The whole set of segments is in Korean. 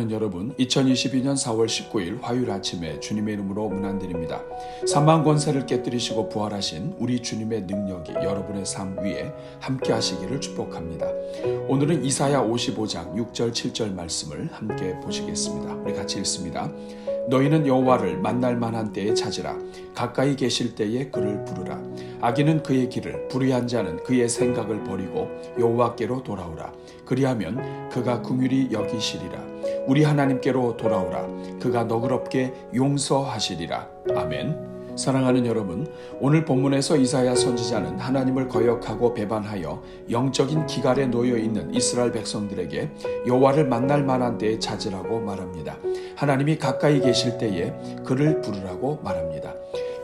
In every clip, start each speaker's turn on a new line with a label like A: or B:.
A: 사랑하는 여러분, 2022년 4월 19일 화요일 아침에 주님의 이름으로 문안드립니다. 사망 권세를 깨뜨리시고 부활하신 우리 주님의 능력이 여러분의 삶 위에 함께 하시기를 축복합니다. 오늘은 이사야 55장 6절 7절 말씀을 함께 보시겠습니다. 우리 같이 읽습니다. 너희는 여호와를 만날 만한 때에 찾으라. 가까이 계실 때에 그를 부르라. 악인은 그의 길을, 불의한 자는 그의 생각을 버리고 여호와께로 돌아오라. 그리하면 그가 긍휼히 여기시리라. 우리 하나님께로 돌아오라. 그가 너그럽게 용서하시리라. 아멘. 사랑하는 여러분, 오늘 본문에서 이사야 선지자는 하나님을 거역하고 배반하여 영적인 기갈에 놓여 있는 이스라엘 백성들에게 여호와를 만날 만한 때에 찾으라고 말합니다. 하나님이 가까이 계실 때에 그를 부르라고 말합니다.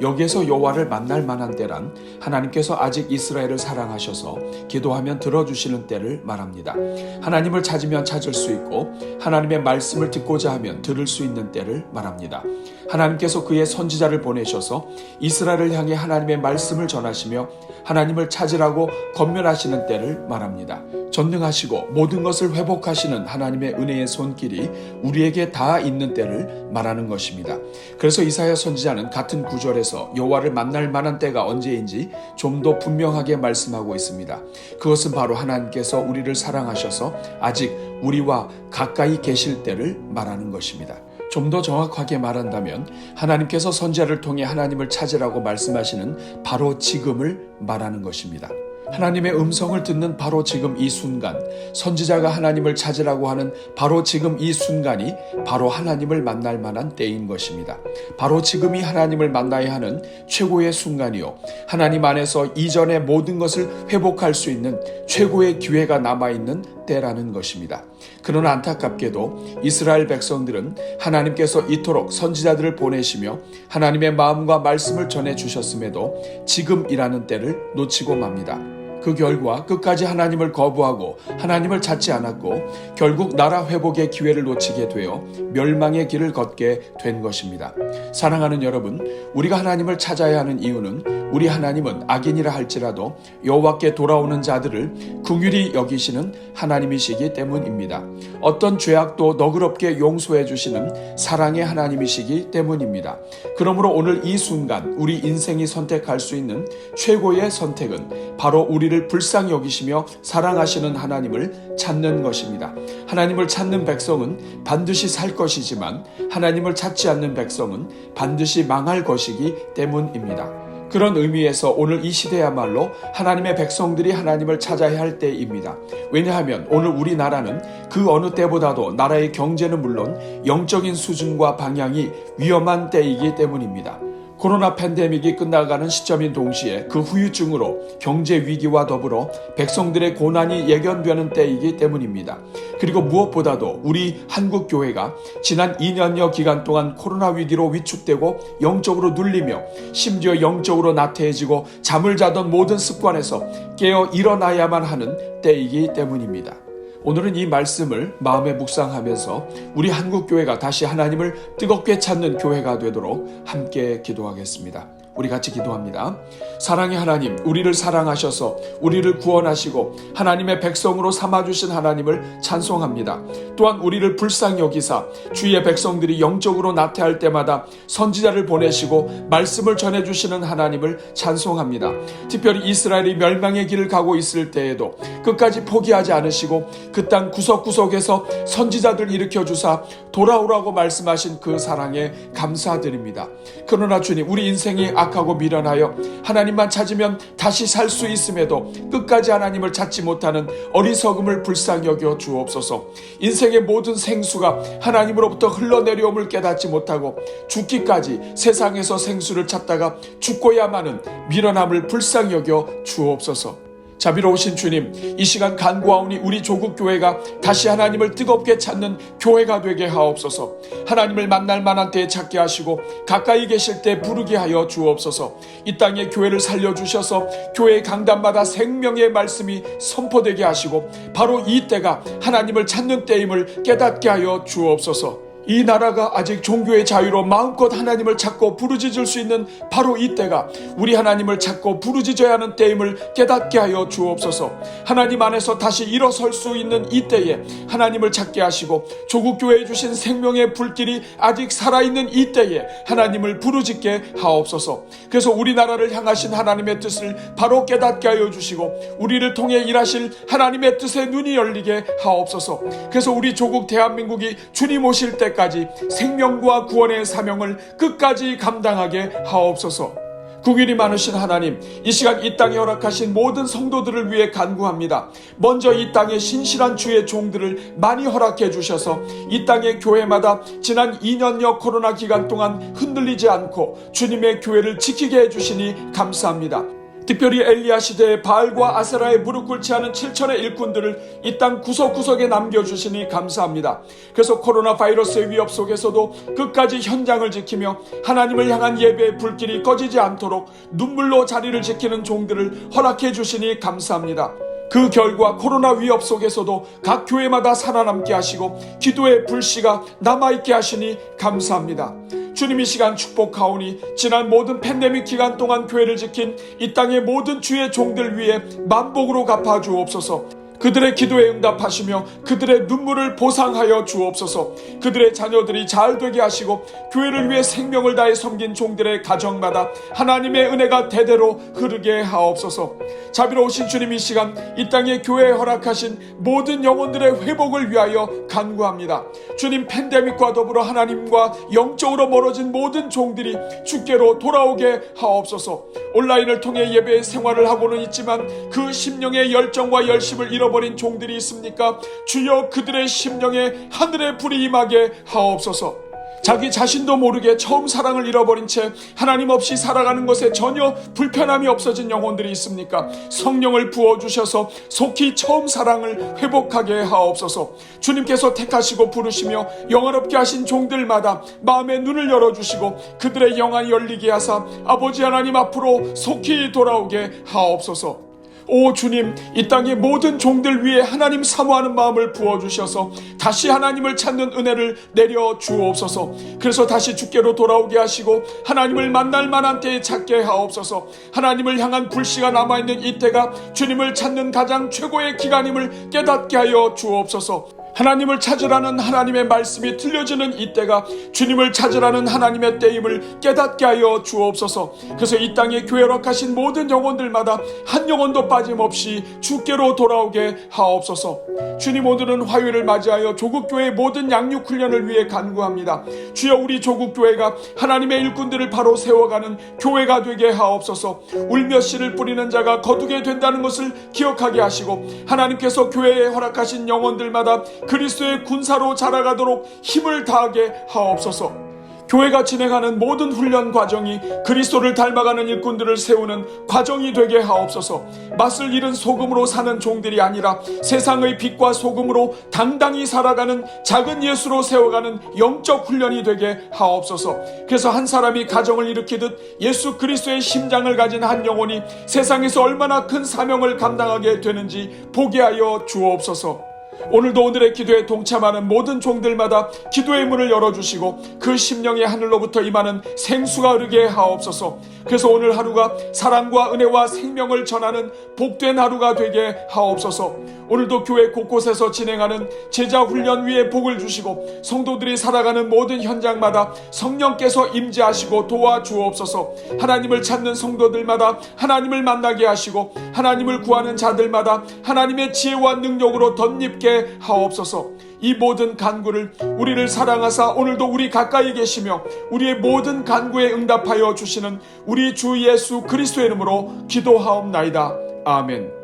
A: 여기에서 여호와를 만날 만한 때란 하나님께서 아직 이스라엘을 사랑하셔서 기도하면 들어주시는 때를 말합니다. 하나님을 찾으면 찾을 수 있고 하나님의 말씀을 듣고자 하면 들을 수 있는 때를 말합니다. 하나님께서 그의 선지자를 보내셔서 이스라엘을 향해 하나님의 말씀을 전하시며 하나님을 찾으라고 권면하시는 때를 말합니다. 전능하시고 모든 것을 회복하시는 하나님의 은혜의 손길이 우리에게 닿아 있는 때를 말하는 것입니다. 그래서 이사야 선지자는 같은 구절에서 여호와를 만날 만한 때가 언제인지 좀 더 분명하게 말씀하고 있습니다. 그것은 바로 하나님께서 우리를 사랑하셔서 아직 우리와 가까이 계실 때를 말하는 것입니다. 좀 더 정확하게 말한다면 하나님께서 선지자를 통해 하나님을 찾으라고 말씀하시는 바로 지금을 말하는 것입니다. 하나님의 음성을 듣는 바로 지금 이 순간, 선지자가 하나님을 찾으라고 하는 바로 지금 이 순간이 바로 하나님을 만날 만한 때인 것입니다. 바로 지금이 하나님을 만나야 하는 최고의 순간이요, 하나님 안에서 이전의 모든 것을 회복할 수 있는 최고의 기회가 남아있는 때라는 것입니다. 그러나 안타깝게도 이스라엘 백성들은 하나님께서 이토록 선지자들을 보내시며 하나님의 마음과 말씀을 전해주셨음에도 지금이라는 때를 놓치고 맙니다. 그 결과 끝까지 하나님을 거부하고 하나님을 찾지 않았고 결국 나라 회복의 기회를 놓치게 되어 멸망의 길을 걷게 된 것입니다. 사랑하는 여러분, 우리가 하나님을 찾아야 하는 이유는 우리 하나님은 악인이라 할지라도 여호와께 돌아오는 자들을 긍휼히 여기시는 하나님이시기 때문입니다. 어떤 죄악도 너그럽게 용서해 주시는 사랑의 하나님이시기 때문입니다. 그러므로 오늘 이 순간 우리 인생이 선택할 수 있는 최고의 선택은 바로 우리를 불쌍히 여기시며 사랑하시는 하나님을 찾는 것입니다. 하나님을 찾는 백성은 반드시 살 것이지만 하나님을 찾지 않는 백성은 반드시 망할 것이기 때문입니다. 그런 의미에서 오늘 이 시대야말로 하나님의 백성들이 하나님을 찾아야 할 때입니다. 왜냐하면 오늘 우리나라는 그 어느 때보다도 나라의 경제는 물론 영적인 수준과 방향이 위험한 때이기 때문입니다. 코로나 팬데믹이 끝나가는 시점인 동시에 그 후유증으로 경제 위기와 더불어 백성들의 고난이 예견되는 때이기 때문입니다. 그리고 무엇보다도 우리 한국 교회가 지난 2년여 기간 동안 코로나 위기로 위축되고 영적으로 눌리며 심지어 영적으로 나태해지고 잠을 자던 모든 습관에서 깨어 일어나야만 하는 때이기 때문입니다. 오늘은 이 말씀을 마음에 묵상하면서 우리 한국교회가 다시 하나님을 뜨겁게 찾는 교회가 되도록 함께 기도하겠습니다. 우리 같이 기도합니다. 사랑의 하나님, 우리를 사랑하셔서 우리를 구원하시고 하나님의 백성으로 삼아주신 하나님을 찬송합니다. 또한 우리를 불쌍히 여기사 주의 백성들이 영적으로 나태할 때마다 선지자를 보내시고 말씀을 전해주시는 하나님을 찬송합니다. 특별히 이스라엘이 멸망의 길을 가고 있을 때에도 끝까지 포기하지 않으시고 그 땅 구석구석에서 선지자들 일으켜주사 돌아오라고 말씀하신 그 사랑에 감사드립니다. 그러나 주님, 우리 인생이 악하고 미련하여 하나님만 찾으면 다시 살 수 있음에도 끝까지 하나님을 찾지 못하는 어리석음을 불쌍히 여겨 주옵소서. 인생의 모든 생수가 하나님으로부터 흘러내려옴을 깨닫지 못하고 죽기까지 세상에서 생수를 찾다가 죽고야만은 미련함을 불쌍히 여겨 주옵소서. 자비로우신 주님, 이 시간 간구하오니 우리 조국교회가 다시 하나님을 뜨겁게 찾는 교회가 되게 하옵소서. 하나님을 만날 만한 때에 찾게 하시고 가까이 계실 때 부르게 하여 주옵소서. 이 땅에 교회를 살려주셔서 교회 강단마다 생명의 말씀이 선포되게 하시고 바로 이 때가 하나님을 찾는 때임을 깨닫게 하여 주옵소서. 이 나라가 아직 종교의 자유로 마음껏 하나님을 찾고 부르짖을 수 있는 바로 이때가 우리 하나님을 찾고 부르짖어야 하는 때임을 깨닫게 하여 주옵소서. 하나님 안에서 다시 일어설 수 있는 이때에 하나님을 찾게 하시고 조국교회에 주신 생명의 불길이 아직 살아있는 이때에 하나님을 부르짖게 하옵소서. 그래서 우리나라를 향하신 하나님의 뜻을 바로 깨닫게 하여 주시고 우리를 통해 일하실 하나님의 뜻에 눈이 열리게 하옵소서. 그래서 우리 조국 대한민국이 주님 오실 때까지 생명과 구원의 사명을 끝까지 감당하게 하옵소서. 국일이 많으신 하나님, 이 시간 이 땅에 허락하신 모든 성도들을 위해 간구합니다. 먼저 이 땅에 신실한 주의 종들을 많이 허락해 주셔서 이 땅의 교회마다 지난 2년여 코로나 기간 동안 흔들리지 않고 주님의 교회를 지키게 해주시니 감사합니다. 특별히 엘리야 시대의 바알과 아세라에 무릎 꿇지 않은 7천의 일꾼들을 이 땅 구석구석에 남겨주시니 감사합니다. 그래서 코로나 바이러스의 위협 속에서도 끝까지 현장을 지키며 하나님을 향한 예배의 불길이 꺼지지 않도록 눈물로 자리를 지키는 종들을 허락해 주시니 감사합니다. 그 결과 코로나 위협 속에서도 각 교회마다 살아남게 하시고 기도의 불씨가 남아있게 하시니 감사합니다. 주님 이 시간 축복하오니 지난 모든 팬데믹 기간 동안 교회를 지킨 이 땅의 모든 주의 종들 위해 만복으로 갚아 주옵소서. 그들의 기도에 응답하시며 그들의 눈물을 보상하여 주옵소서. 그들의 자녀들이 잘 되게 하시고 교회를 위해 생명을 다해 섬긴 종들의 가정마다 하나님의 은혜가 대대로 흐르게 하옵소서. 자비로우신 주님 이 시간 이 땅에 교회에 허락하신 모든 영혼들의 회복을 위하여 간구합니다. 주님 팬데믹과 더불어 하나님과 영적으로 멀어진 모든 종들이 주께로 돌아오게 하옵소서. 온라인을 통해 예배의 생활을 하고는 있지만 그 심령의 열정과 열심을 잃어버린 종들이 있습니까? 주여 그들의 심령에 하늘의 불이 임하게 하옵소서. 자기 자신도 모르게 처음 사랑을 잃어버린 채 하나님 없이 살아가는 것에 전혀 불편함이 없어진 영혼들이 있습니까? 성령을 부어주셔서 속히 처음 사랑을 회복하게 하옵소서. 주님께서 택하시고 부르시며 영화롭게 하신 종들마다 마음의 눈을 열어주시고 그들의 영안이 열리게 하사 아버지 하나님 앞으로 속히 돌아오게 하옵소서. 오 주님, 이 땅의 모든 종들 위해 하나님 사모하는 마음을 부어주셔서 다시 하나님을 찾는 은혜를 내려 주옵소서. 그래서 다시 주께로 돌아오게 하시고 하나님을 만날 만한 때에 찾게 하옵소서. 하나님을 향한 불씨가 남아있는 이때가 주님을 찾는 가장 최고의 기간임을 깨닫게 하여 주옵소서. 하나님을 찾으라는 하나님의 말씀이 들려지는 이때가 주님을 찾으라는 하나님의 때임을 깨닫게 하여 주옵소서. 그래서 이 땅에 교회 허락하신 모든 영혼들마다 한 영혼도 빠짐없이 주께로 돌아오게 하옵소서. 주님, 오늘은 화요일을 맞이하여 조국교회의 모든 양육훈련을 위해 간구합니다. 주여, 우리 조국교회가 하나님의 일꾼들을 바로 세워가는 교회가 되게 하옵소서. 울며 씨를 뿌리는 자가 거두게 된다는 것을 기억하게 하시고 하나님께서 교회에 허락하신 영혼들마다 그리스도의 군사로 자라가도록 힘을 다하게 하옵소서. 교회가 진행하는 모든 훈련 과정이 그리스도를 닮아가는 일꾼들을 세우는 과정이 되게 하옵소서. 맛을 잃은 소금으로 사는 종들이 아니라 세상의 빛과 소금으로 당당히 살아가는 작은 예수로 세워가는 영적 훈련이 되게 하옵소서. 그래서 한 사람이 가정을 일으키듯 예수 그리스도의 심장을 가진 한 영혼이 세상에서 얼마나 큰 사명을 감당하게 되는지 보게 하여 주옵소서. 오늘도 오늘의 기도에 동참하는 모든 종들마다 기도의 문을 열어주시고 그 심령의 하늘로부터 임하는 생수가 흐르게 하옵소서. 그래서 오늘 하루가 사랑과 은혜와 생명을 전하는 복된 하루가 되게 하옵소서. 오늘도 교회 곳곳에서 진행하는 제자 훈련 위에 복을 주시고 성도들이 살아가는 모든 현장마다 성령께서 임재하시고 도와주옵소서. 하나님을 찾는 성도들마다 하나님을 만나게 하시고 하나님을 구하는 자들마다 하나님의 지혜와 능력으로 덧입게 하옵소서. 이 모든 간구를 우리를 사랑하사 오늘도 우리 가까이 계시며 우리의 모든 간구에 응답하여 주시는 우리 주 예수 그리스도의 이름으로 기도하옵나이다. 아멘.